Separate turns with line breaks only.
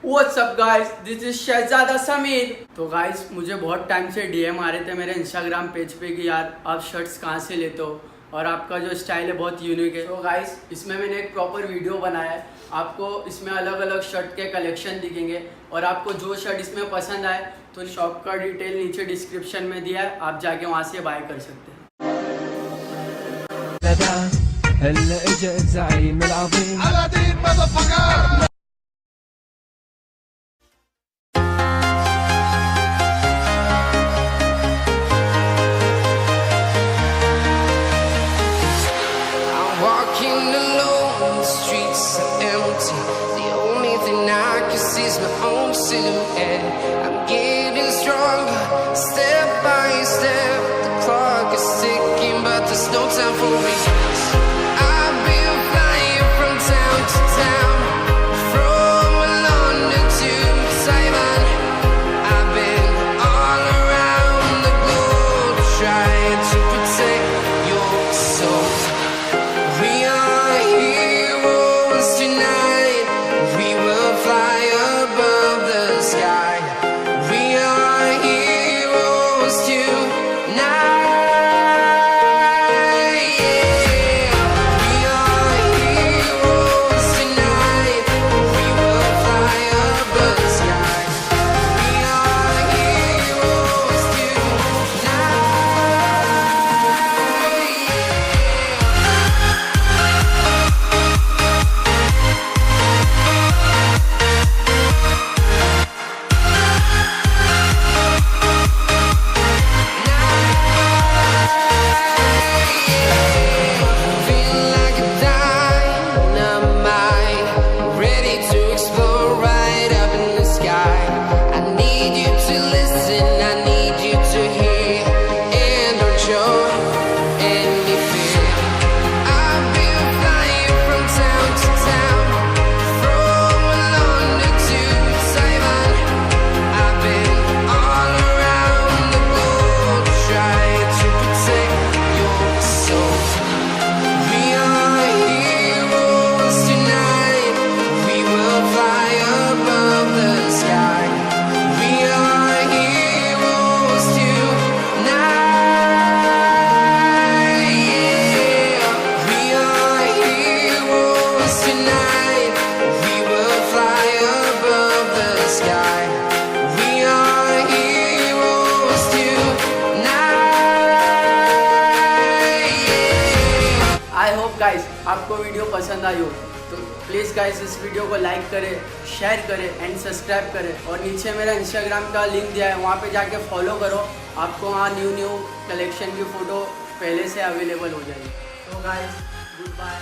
What's up guys, this is शहजादा समीर। तो guys मुझे बहुत टाइम से डीएम आ रहे थे मेरे इंस्टाग्राम पेज पे कि यार आप शर्ट्स कहाँ से लेते हो और आपका जो स्टाइल है बहुत यूनिक है। तो गाइस इसमें मैंने एक प्रॉपर वीडियो बनाया है, आपको इसमें अलग अलग शर्ट के कलेक्शन दिखेंगे और आपको जो शर्ट इसमें पसंद आए तो शॉप का डिटेल नीचे डिस्क्रिप्शन में दिया है, आप जाके वहाँ से बाय कर सकते हैं।
هلا اجا الزعيم العظيم
Walking alone, the streets are empty. The only thing I can see is my own silhouette. I'm getting stronger, step by step. The clock is ticking, but there's no time for me. I've been flying from town to town, from London to Taiwan. I've been all around the globe trying to protect your soul. We are heroes tonight. We will fly above the sky. We are heroes tonight. Yeah. We are heroes tonight. We will fly above the sky. We are heroes tonight. Feeling like a dynamite, ready to explode right up in the sky. I need you to listen, I need you to hear, and don't show any fear. I've been flying from town to town, from London to Taiwan. I've been all around the globe trying to protect your soul. We are heroes tonight. We will fly above the sky. We are heroes tonight. Yeah. We are heroes tonight. We will fly above the sky. We are heroes tonight. Yeah.
I hope guys आपको video पसंद आई हो, तो please guys इस video को like करें, share करें and subscribe करें। और नीचे मेरा इंस्टाग्राम का लिंक दिया है, वहाँ पे जाके फॉलो करो, आपको वहाँ न्यू कलेक्शन की फ़ोटो पहले से अवेलेबल हो जाएगी। तो गाइस गुड बाय।